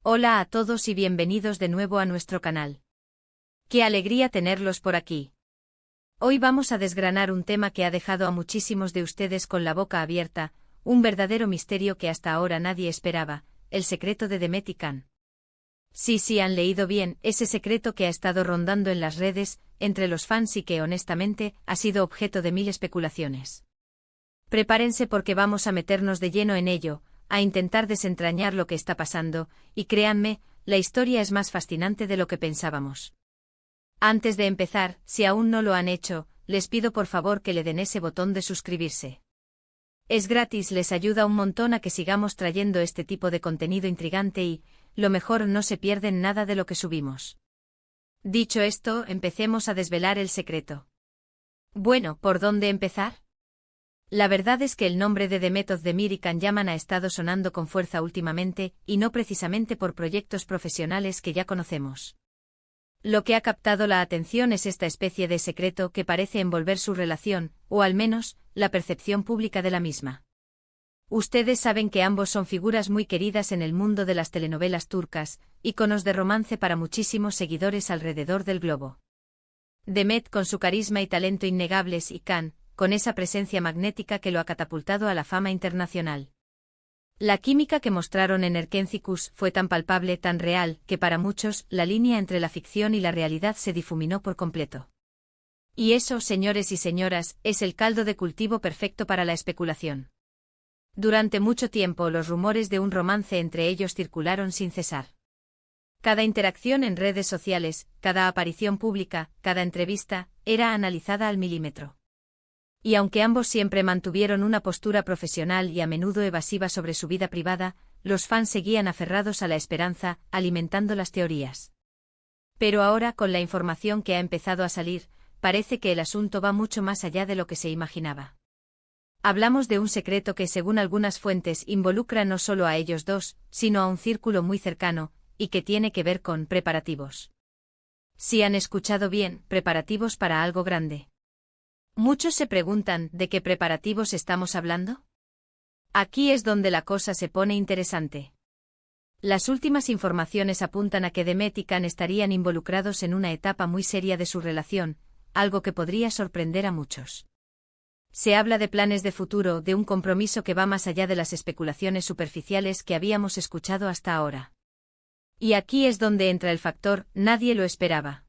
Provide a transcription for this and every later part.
Hola a todos y bienvenidos de nuevo a nuestro canal. ¡Qué alegría tenerlos por aquí! Hoy vamos a desgranar un tema que ha dejado a muchísimos de ustedes con la boca abierta, un verdadero misterio que hasta ahora nadie esperaba, el secreto de Demet y Can. Sí, han leído bien, ese secreto que ha estado rondando en las redes, entre los fans y que honestamente, ha sido objeto de mil especulaciones. Prepárense porque vamos a meternos de lleno en ello, a intentar desentrañar lo que está pasando, y créanme, la historia es más fascinante de lo que pensábamos. Antes de empezar, si aún no lo han hecho, les pido por favor que le den ese botón de suscribirse. Es gratis, les ayuda un montón a que sigamos trayendo este tipo de contenido intrigante y, lo mejor, no se pierden nada de lo que subimos. Dicho esto, empecemos a desvelar el secreto. Bueno, ¿por dónde empezar? La verdad es que el nombre de Demet Özdemir y Can Yaman ha estado sonando con fuerza últimamente, y no precisamente por proyectos profesionales que ya conocemos. Lo que ha captado la atención es esta especie de secreto que parece envolver su relación, o al menos, la percepción pública de la misma. Ustedes saben que ambos son figuras muy queridas en el mundo de las telenovelas turcas, íconos de romance para muchísimos seguidores alrededor del globo. Demet con su carisma y talento innegables y Can, con esa presencia magnética que lo ha catapultado a la fama internacional. La química que mostraron en Erkencikus fue tan palpable, tan real, que para muchos, la línea entre la ficción y la realidad se difuminó por completo. Y eso, señores y señoras, es el caldo de cultivo perfecto para la especulación. Durante mucho tiempo los rumores de un romance entre ellos circularon sin cesar. Cada interacción en redes sociales, cada aparición pública, cada entrevista, era analizada al milímetro. Y aunque ambos siempre mantuvieron una postura profesional y a menudo evasiva sobre su vida privada, los fans seguían aferrados a la esperanza, alimentando las teorías. Pero ahora, con la información que ha empezado a salir, parece que el asunto va mucho más allá de lo que se imaginaba. Hablamos de un secreto que, según algunas fuentes, involucra no solo a ellos dos, sino a un círculo muy cercano, y que tiene que ver con preparativos. Si han escuchado bien, preparativos para algo grande. Muchos se preguntan, ¿de qué preparativos estamos hablando? Aquí es donde la cosa se pone interesante. Las últimas informaciones apuntan a que Demet y Can estarían involucrados en una etapa muy seria de su relación, algo que podría sorprender a muchos. Se habla de planes de futuro, de un compromiso que va más allá de las especulaciones superficiales que habíamos escuchado hasta ahora. Y aquí es donde entra el factor, nadie lo esperaba.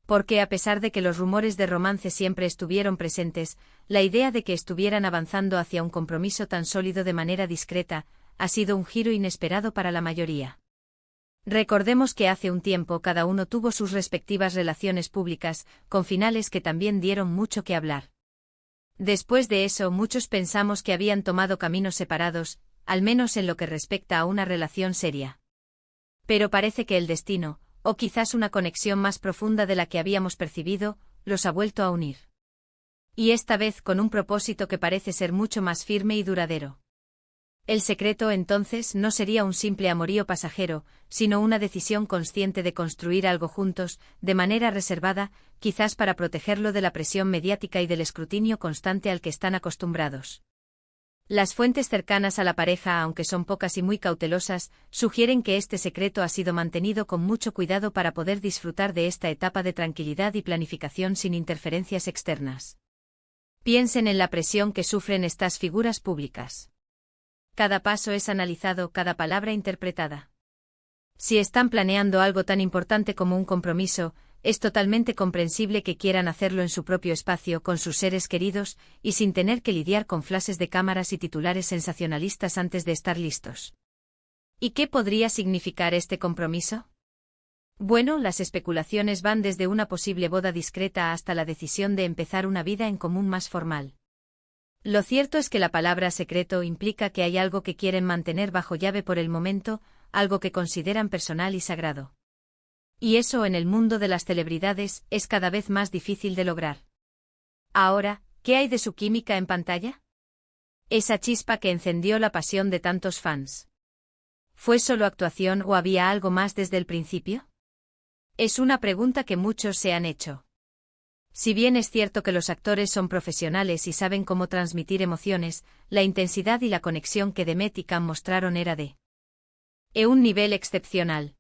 Porque a pesar de que los rumores de romance siempre estuvieron presentes, la idea de que estuvieran avanzando hacia un compromiso tan sólido de manera discreta, ha sido un giro inesperado para la mayoría. Recordemos que hace un tiempo cada uno tuvo sus respectivas relaciones públicas, con finales que también dieron mucho que hablar. Después de eso muchos pensamos que habían tomado caminos separados, al menos en lo que respecta a una relación seria. Pero parece que el destino, o quizás una conexión más profunda de la que habíamos percibido, los ha vuelto a unir. Y esta vez con un propósito que parece ser mucho más firme y duradero. El secreto entonces no sería un simple amorío pasajero, sino una decisión consciente de construir algo juntos, de manera reservada, quizás para protegerlo de la presión mediática y del escrutinio constante al que están acostumbrados. Las fuentes cercanas a la pareja, aunque son pocas y muy cautelosas, sugieren que este secreto ha sido mantenido con mucho cuidado para poder disfrutar de esta etapa de tranquilidad y planificación sin interferencias externas. Piensen en la presión que sufren estas figuras públicas. Cada paso es analizado, cada palabra interpretada. Si están planeando algo tan importante como un compromiso, es totalmente comprensible que quieran hacerlo en su propio espacio con sus seres queridos, y sin tener que lidiar con flashes de cámaras y titulares sensacionalistas antes de estar listos. ¿Y qué podría significar este compromiso? Bueno, las especulaciones van desde una posible boda discreta hasta la decisión de empezar una vida en común más formal. Lo cierto es que la palabra secreto implica que hay algo que quieren mantener bajo llave por el momento, algo que consideran personal y sagrado. Y eso en el mundo de las celebridades es cada vez más difícil de lograr. Ahora, ¿qué hay de su química en pantalla? Esa chispa que encendió la pasión de tantos fans. ¿Fue solo actuación o había algo más desde el principio? Es una pregunta que muchos se han hecho. Si bien es cierto que los actores son profesionales y saben cómo transmitir emociones, la intensidad y la conexión que Demet y Can mostraron era de un nivel excepcional.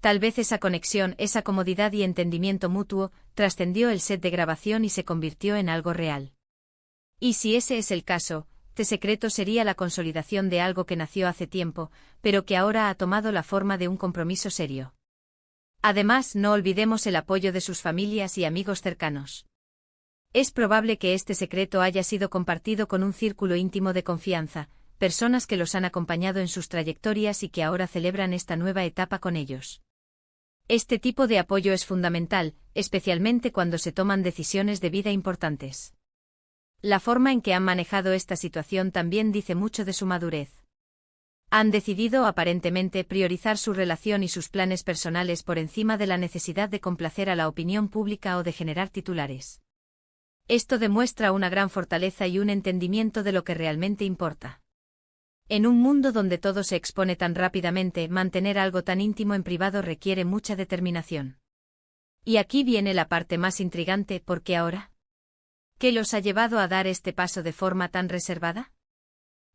Tal vez esa conexión, esa comodidad y entendimiento mutuo, trascendió el set de grabación y se convirtió en algo real. Y si ese es el caso, este secreto sería la consolidación de algo que nació hace tiempo, pero que ahora ha tomado la forma de un compromiso serio. Además, no olvidemos el apoyo de sus familias y amigos cercanos. Es probable que este secreto haya sido compartido con un círculo íntimo de confianza, personas que los han acompañado en sus trayectorias y que ahora celebran esta nueva etapa con ellos. Este tipo de apoyo es fundamental, especialmente cuando se toman decisiones de vida importantes. La forma en que han manejado esta situación también dice mucho de su madurez. Han decidido aparentemente priorizar su relación y sus planes personales por encima de la necesidad de complacer a la opinión pública o de generar titulares. Esto demuestra una gran fortaleza y un entendimiento de lo que realmente importa. En un mundo donde todo se expone tan rápidamente, mantener algo tan íntimo en privado requiere mucha determinación. Y aquí viene la parte más intrigante, ¿por qué ahora? ¿Qué los ha llevado a dar este paso de forma tan reservada?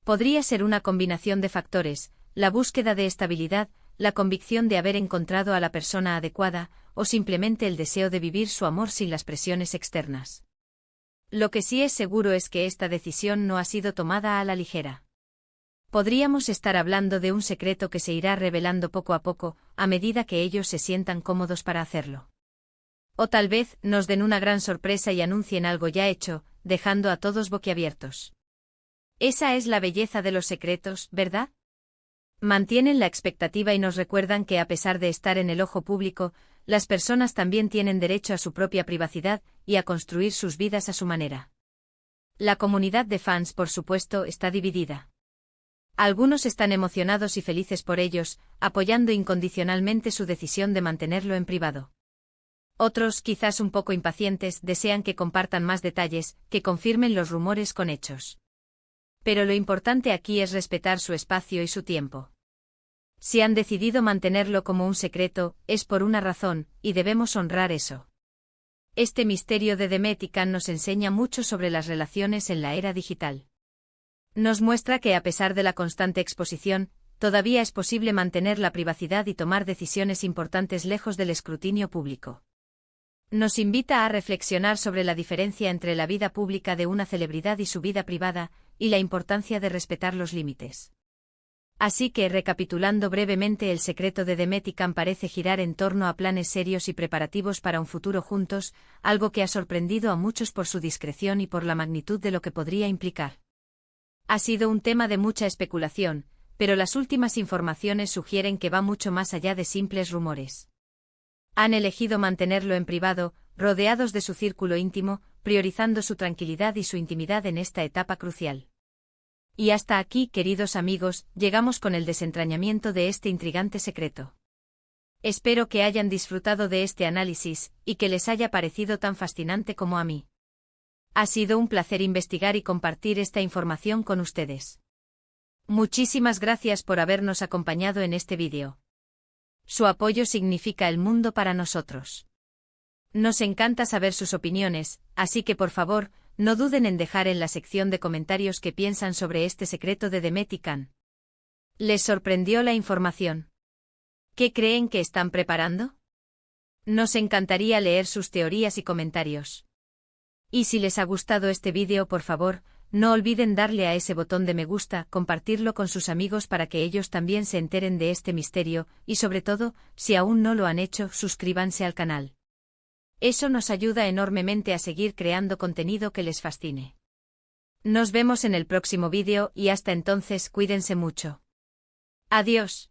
Podría ser una combinación de factores, la búsqueda de estabilidad, la convicción de haber encontrado a la persona adecuada, o simplemente el deseo de vivir su amor sin las presiones externas. Lo que sí es seguro es que esta decisión no ha sido tomada a la ligera. Podríamos estar hablando de un secreto que se irá revelando poco a poco, a medida que ellos se sientan cómodos para hacerlo. O tal vez nos den una gran sorpresa y anuncien algo ya hecho, dejando a todos boquiabiertos. Esa es la belleza de los secretos, ¿verdad? Mantienen la expectativa y nos recuerdan que a pesar de estar en el ojo público, las personas también tienen derecho a su propia privacidad y a construir sus vidas a su manera. La comunidad de fans, por supuesto, está dividida. Algunos están emocionados y felices por ellos, apoyando incondicionalmente su decisión de mantenerlo en privado. Otros, quizás un poco impacientes, desean que compartan más detalles, que confirmen los rumores con hechos. Pero lo importante aquí es respetar su espacio y su tiempo. Si han decidido mantenerlo como un secreto, es por una razón, y debemos honrar eso. Este misterio de Demet y Can nos enseña mucho sobre las relaciones en la era digital. Nos muestra que a pesar de la constante exposición, todavía es posible mantener la privacidad y tomar decisiones importantes lejos del escrutinio público. Nos invita a reflexionar sobre la diferencia entre la vida pública de una celebridad y su vida privada, y la importancia de respetar los límites. Así que, recapitulando brevemente, el secreto de Demet y Can parece girar en torno a planes serios y preparativos para un futuro juntos, algo que ha sorprendido a muchos por su discreción y por la magnitud de lo que podría implicar. Ha sido un tema de mucha especulación, pero las últimas informaciones sugieren que va mucho más allá de simples rumores. Han elegido mantenerlo en privado, rodeados de su círculo íntimo, priorizando su tranquilidad y su intimidad en esta etapa crucial. Y hasta aquí, queridos amigos, llegamos con el desentrañamiento de este intrigante secreto. Espero que hayan disfrutado de este análisis, y que les haya parecido tan fascinante como a mí. Ha sido un placer investigar y compartir esta información con ustedes. Muchísimas gracias por habernos acompañado en este vídeo. Su apoyo significa el mundo para nosotros. Nos encanta saber sus opiniones, así que por favor, no duden en dejar en la sección de comentarios qué piensan sobre este secreto de Demet y Can. ¿Les sorprendió la información? ¿Qué creen que están preparando? Nos encantaría leer sus teorías y comentarios. Y si les ha gustado este vídeo, por favor, no olviden darle a ese botón de me gusta, compartirlo con sus amigos para que ellos también se enteren de este misterio, y sobre todo, si aún no lo han hecho, suscríbanse al canal. Eso nos ayuda enormemente a seguir creando contenido que les fascine. Nos vemos en el próximo vídeo y hasta entonces cuídense mucho. Adiós.